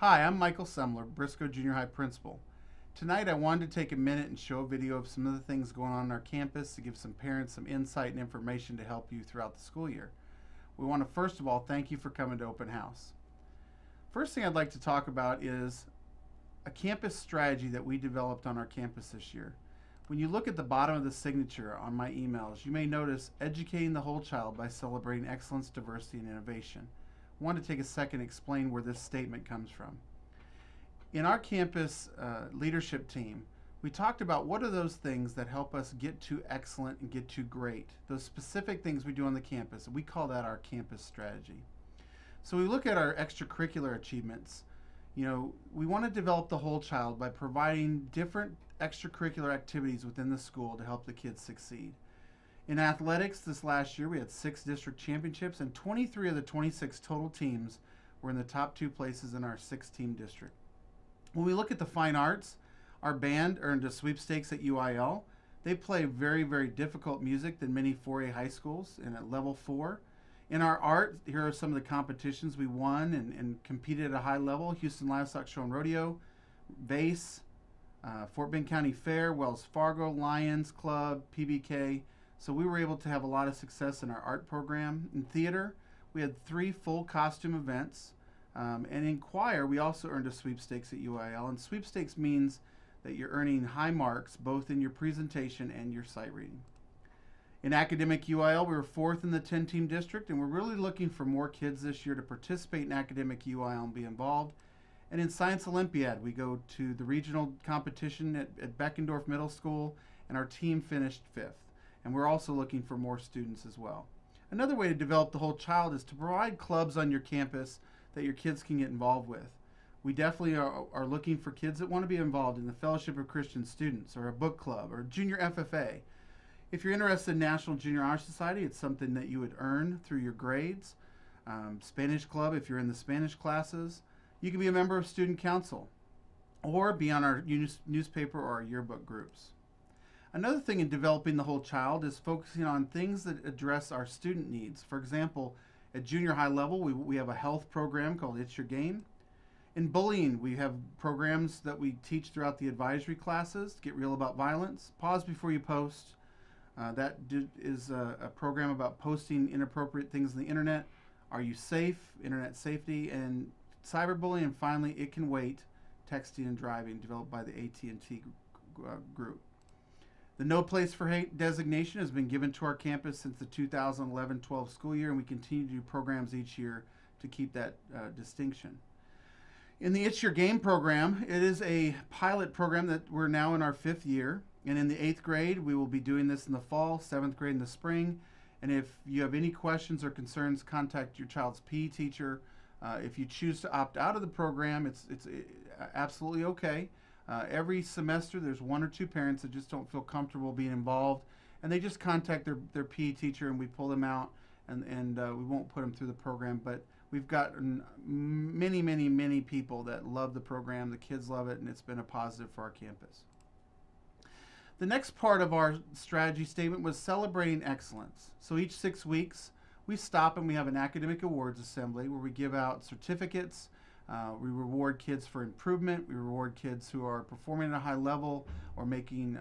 Hi, I'm Michael Semler, Briscoe Junior High Principal. Tonight I wanted to take a minute and show a video of some of the things going on our campus to give some parents some insight and information to help you throughout the school year. We want to first of all thank you for coming to Open House. First thing I'd like to talk about is a campus strategy that we developed on our campus this year. When you look at the bottom of the signature on my emails, you may notice educating the whole child by celebrating excellence, diversity, and innovation. I want to take a second to explain where this statement comes from. In our campus leadership team, we talked about what are those things that help us get to excellent and get to great, those specific things we do on the campus. We call that our campus strategy. So we look at our extracurricular achievements. We want to develop the whole child by providing different extracurricular activities within the school to help the kids succeed. In athletics this last year, we had 6 district championships, and 23 of the 26 total teams were in the top 2 places in our 6-team district. When we look at the fine arts, our band earned a sweepstakes at UIL. They play very, very difficult music than many 4A high schools and at level 4. In our art, here are some of the competitions we won and competed at a high level: Houston Livestock Show and Rodeo, VASE, Fort Bend County Fair, Wells Fargo, Lions Club, PBK. So we were able to have a lot of success in our art program. In theater, we had 3 full costume events. And in choir, we also earned a sweepstakes at UIL. And sweepstakes means that you're earning high marks both in your presentation and your sight reading. In academic UIL, we were 4th in the 10-team district, and we're really looking for more kids this year to participate in academic UIL and be involved. And in Science Olympiad, we go to the regional competition at Beckendorf Middle School, and our team finished 5th. And we're also looking for more students as well. Another way to develop the whole child is to provide clubs on your campus that your kids can get involved with. We definitely are looking for kids that want to be involved in the Fellowship of Christian Students, or a book club, or junior FFA. If you're interested in National Junior Honor Society, it's something that you would earn through your grades. Spanish club, if you're in the Spanish classes. You can be a member of student council or be on our newspaper or our yearbook groups. Another thing in developing the whole child is focusing on things that address our student needs. For example, at junior high level, we have a health program called It's Your Game. In bullying, we have programs that we teach throughout the advisory classes to get real about violence. Pause before you post. That is a program about posting inappropriate things on the internet. Are you safe? Internet safety and cyberbullying. And finally, It Can Wait, texting and driving, developed by the AT&T group. The No Place for Hate designation has been given to our campus since the 2011-12 school year, and we continue to do programs each year to keep that distinction. In the It's Your Game program, it is a pilot program that we're now in our 5th year. And in the 8th grade, we will be doing this in the fall, 7th grade in the spring. And if you have any questions or concerns, contact your child's PE teacher. If you choose to opt out of the program, it's absolutely okay. Every semester, there's 1 or 2 parents that just don't feel comfortable being involved, and they just contact their PE teacher, and we pull them out, and we won't put them through the program. But we've gotten many, many, many people that love the program. The kids love it, and it's been a positive for our campus. The next part of our strategy statement was celebrating excellence. So each 6 weeks, we stop and we have an academic awards assembly where we give out certificates. We reward kids for improvement. We reward kids who are performing at a high level or making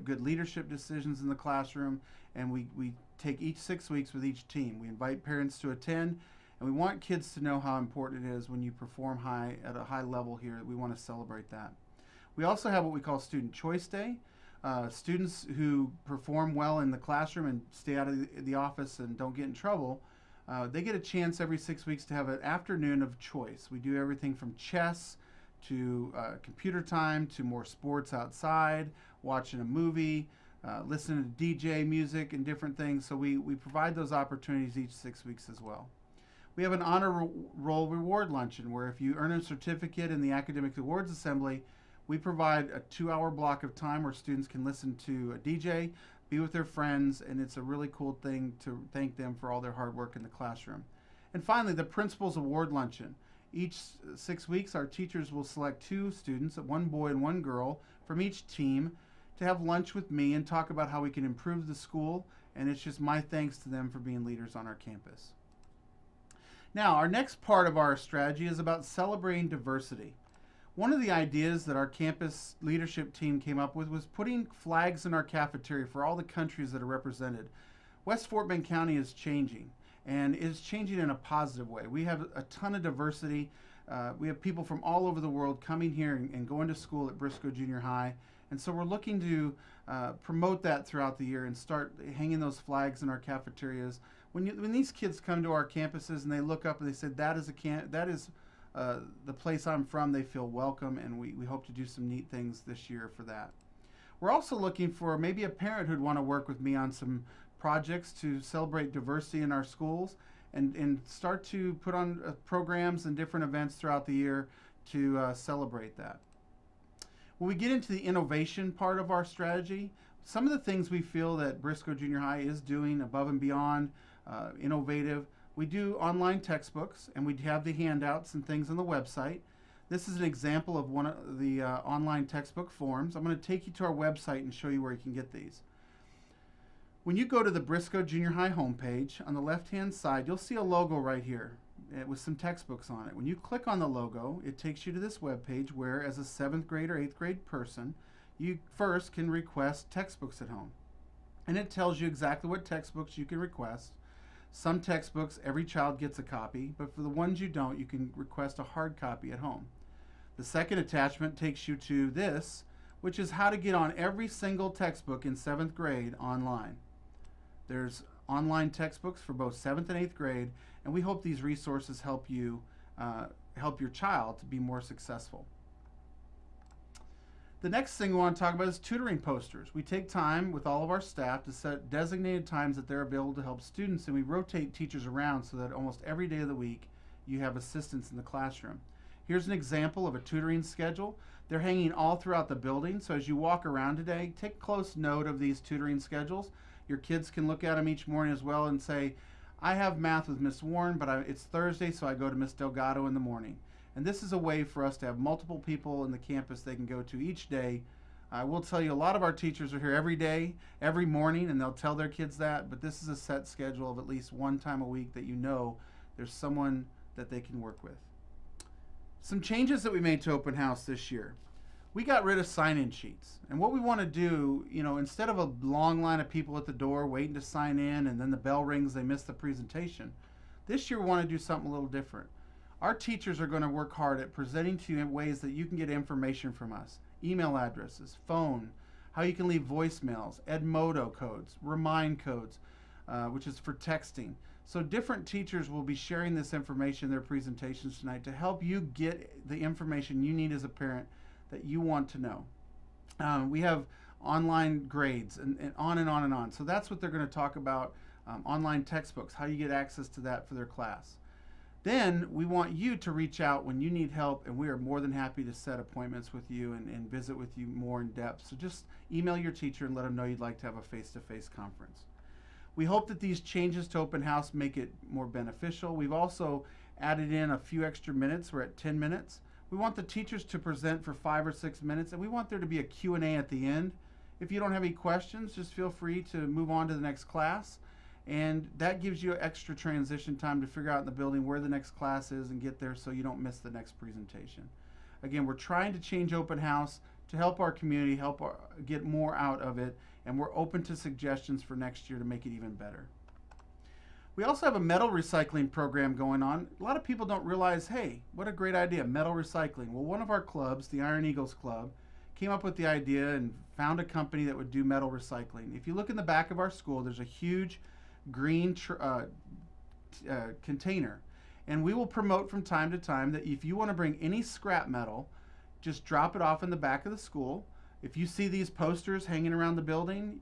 good leadership decisions in the classroom. And we take each 6 weeks with each team. We invite parents to attend, and we want kids to know how important it is when you perform at a high level here. We want to celebrate that. We also have what we call Student Choice Day. Students who perform well in the classroom and stay out of the office and don't get in trouble, they get a chance every 6 weeks to have an afternoon of choice. We do everything from chess to computer time to more sports outside, watching a movie, listening to DJ music and different things. So we provide those opportunities each 6 weeks as well. We have an honor roll reward luncheon where if you earn a certificate in the Academic Awards Assembly, we provide a 2-hour block of time where students can listen to a DJ, be with their friends, and it's a really cool thing to thank them for all their hard work in the classroom. And finally, the Principal's Award Luncheon. Each 6 weeks, our teachers will select 2 students, 1 boy and 1 girl, from each team to have lunch with me and talk about how we can improve the school, and it's just my thanks to them for being leaders on our campus. Now, our next part of our strategy is about celebrating diversity. One of the ideas that our campus leadership team came up with was putting flags in our cafeteria for all the countries that are represented. West Fort Bend County is changing, and is changing in a positive way. We have a ton of diversity. We have people from all over the world coming here and going to school at Briscoe Junior High. And so we're looking to promote that throughout the year and start hanging those flags in our cafeterias. When these kids come to our campuses and they look up and they say, that is the place I'm from, they feel welcome, and we hope to do some neat things this year for that. We're also looking for maybe a parent who'd want to work with me on some projects to celebrate diversity in our schools and start to put on programs and different events throughout the year to celebrate that. When we get into the innovation part of our strategy, some of the things we feel that Briscoe Junior High is doing above and beyond innovative. We do online textbooks, and we have the handouts and things on the website. This is an example of one of the online textbook forms. I'm going to take you to our website and show you where you can get these. When you go to the Briscoe Junior High homepage, on the left-hand side, you'll see a logo right here with some textbooks on it. When you click on the logo, it takes you to this webpage where, as a 7th grade or 8th grade person, you first can request textbooks at home. And it tells you exactly what textbooks you can request. Some textbooks, every child gets a copy, but for the ones you don't, you can request a hard copy at home. The second attachment takes you to this, which is how to get on every single textbook in 7th grade online. There's online textbooks for both 7th and 8th grade, and we hope these resources help you, help your child to be more successful. The next thing we want to talk about is tutoring posters. We take time with all of our staff to set designated times that they're available to help students, and we rotate teachers around so that almost every day of the week you have assistants in the classroom. Here's an example of a tutoring schedule. They're hanging all throughout the building, so as you walk around today, take close note of these tutoring schedules. Your kids can look at them each morning as well and say, I have math with Miss Warren, but it's Thursday, so I go to Miss Delgado in the morning. And this is a way for us to have multiple people in the campus they can go to each day. I will tell you, a lot of our teachers are here every day, every morning, and they'll tell their kids that, but this is a set schedule of at least one time a week that you know there's someone that they can work with. Some changes that we made to Open House this year. We got rid of sign-in sheets. And what we want to do, instead of a long line of people at the door waiting to sign in and then the bell rings, they miss the presentation, this year we want to do something a little different. Our teachers are going to work hard at presenting to you in ways that you can get information from us. Email addresses, phone, how you can leave voicemails, Edmodo codes, remind codes, which is for texting. So different teachers will be sharing this information in their presentations tonight to help you get the information you need as a parent that you want to know. We have online grades and on and on and on. So that's what they're going to talk about, online textbooks, how you get access to that for their class. Then we want you to reach out when you need help, and we are more than happy to set appointments with you and visit with you more in depth. So just email your teacher and let them know you'd like to have a face-to-face conference. We hope that these changes to Open House make it more beneficial. We've also added in a few extra minutes. We're at 10 minutes. We want the teachers to present for 5 or 6 minutes, and we want there to be a Q&A at the end. If you don't have any questions, just feel free to move on to the next class. And that gives you extra transition time to figure out in the building where the next class is and get there so you don't miss the next presentation. Again, we're trying to change Open House to help our community, get more out of it, and we're open to suggestions for next year to make it even better. We also have a metal recycling program going on. A lot of people don't realize, hey, what a great idea, metal recycling. Well, one of our clubs, the Iron Eagles Club, came up with the idea and found a company that would do metal recycling. If you look in the back of our school, there's a huge green container, and we will promote from time to time that if you want to bring any scrap metal, just drop it off in the back of the school. If you see these posters hanging around the building,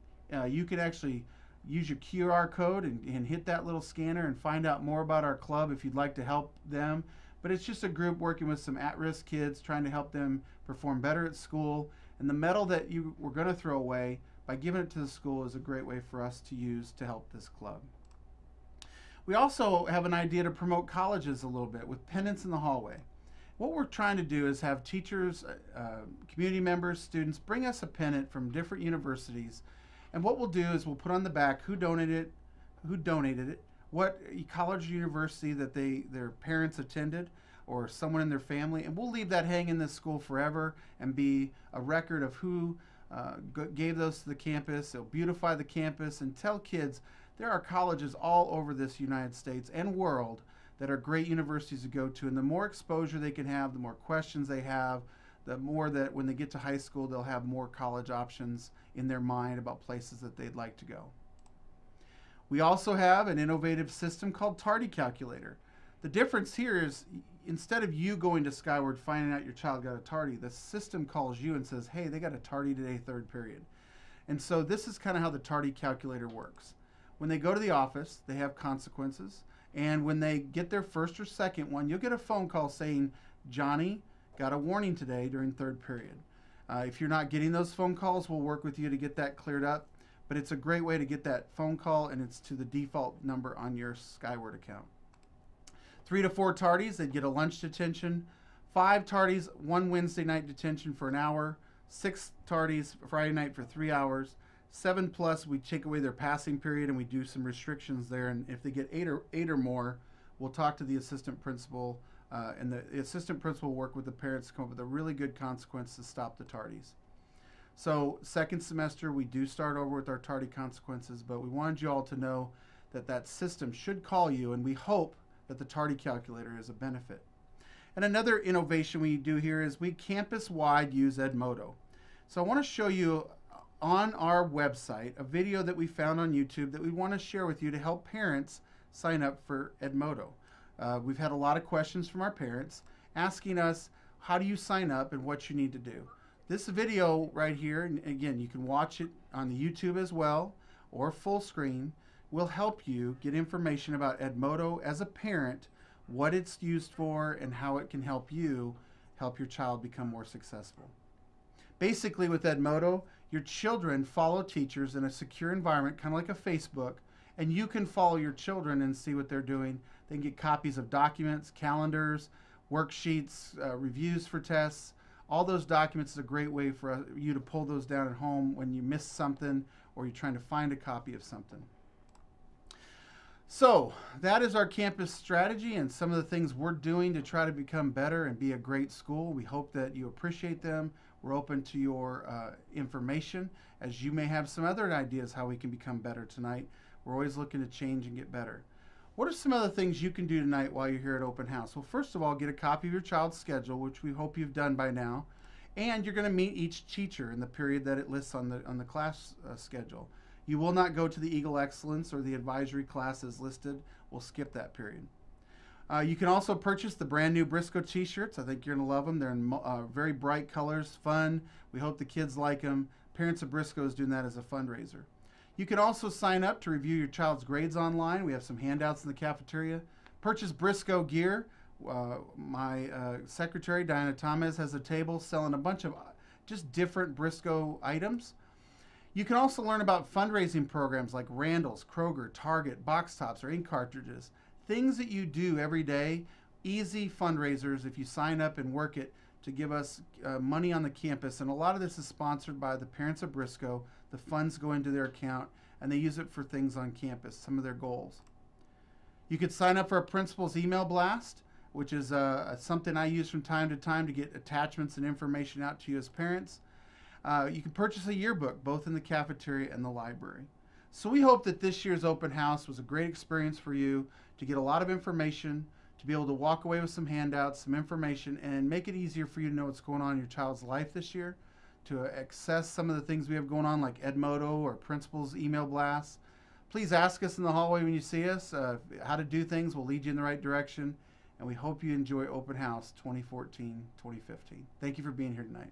you can actually use your QR code and hit that little scanner and find out more about our club if you'd like to help them. But it's just a group working with some at-risk kids, trying to help them perform better at school. And the metal that you were going to throw away, by giving it to the school, is a great way for us to use to help this club. We also have an idea to promote colleges a little bit with pennants in the hallway. What we're trying to do is have teachers, community members, students bring us a pennant from different universities, and what we'll do is we'll put on the back who donated it, what college or university that their parents attended or someone in their family, and we'll leave that hang in this school forever and be a record of who gave those to the campus. It'll beautify the campus and tell kids there are colleges all over this United States and world that are great universities to go to, and the more exposure they can have, the more questions they have, the more that when they get to high school, they'll have more college options in their mind about places that they'd like to go. We also have an innovative system called Tardy Calculator. The difference here is instead of you going to Skyward finding out your child got a tardy, the system calls you and says, hey, they got a tardy today, third period. And so this is kind of how the Tardy Calculator works. When they go to the office, they have consequences. And when they get their first or second one, you'll get a phone call saying, Johnny got a warning today during third period. If you're not getting those phone calls, we'll work with you to get that cleared up. But it's a great way to get that phone call, and it's to the default number on your Skyward account. 3 to 4 tardies, they'd get a lunch detention. 5 tardies, 1 Wednesday night detention for an hour. 6 tardies, Friday night for 3 hours. 7 plus, we take away their passing period and we do some restrictions there. And if they get 8 or more, we'll talk to the assistant principal, and the assistant principal will work with the parents to come up with a really good consequence to stop the tardies. So second semester, we do start over with our tardy consequences, but we wanted you all to know that that system should call you, and we hope that the Tardy Calculator is a benefit. And another innovation we do here is we campus-wide use Edmodo. So I want to show you on our website a video that we found on YouTube that we want to share with you to help parents sign up for Edmodo. We've had a lot of questions from our parents asking us, how do you sign up and what you need to do? This video right here, and again, you can watch it on the YouTube as well or full screen, will help you get information about Edmodo as a parent, what it's used for, and how it can help you help your child become more successful. Basically with Edmodo, your children follow teachers in a secure environment, kind of like a Facebook, and you can follow your children and see what they're doing. They can get copies of documents, calendars, worksheets, reviews for tests. All those documents is a great way for you to pull those down at home when you miss something or you're trying to find a copy of something. So that is our campus strategy and some of the things we're doing to try to become better and be a great school. We hope that you appreciate them. We're open to your information, as you may have some other ideas how we can become better tonight. We're always looking to change and get better. What are some other things you can do tonight while you're here at Open House? Well, first of all, get a copy of your child's schedule, which we hope you've done by now. And you're going to meet each teacher in the period that it lists on the class schedule. You will not go to the Eagle Excellence or the advisory classes listed. We'll skip that period. You can also purchase the brand new Briscoe t-shirts. I think you're going to love them. They're in very bright colors, fun. We hope the kids like them. Parents of Briscoe is doing that as a fundraiser. You can also sign up to review your child's grades online. We have some handouts in the cafeteria. Purchase Briscoe gear. My secretary, Diana Thomas, has a table selling a bunch of just different Briscoe items. You can also learn about fundraising programs like Randall's, Kroger, Target, box tops, or ink cartridges. Things that you do every day, easy fundraisers if you sign up and work it to give us money on the campus. And a lot of this is sponsored by the parents of Briscoe. The funds go into their account and they use it for things on campus, some of their goals. You could sign up for a principal's email blast, which is something I use from time to time to get attachments and information out to you as parents. You can purchase a yearbook, both in the cafeteria and the library. So we hope that this year's Open House was a great experience for you to get a lot of information, to be able to walk away with some handouts, some information, and make it easier for you to know what's going on in your child's life this year, to access some of the things we have going on like Edmodo or principal's email blasts. Please ask us in the hallway when you see us how to do things. We'll lead you in the right direction. And we hope you enjoy Open House 2014-2015. Thank you for being here tonight.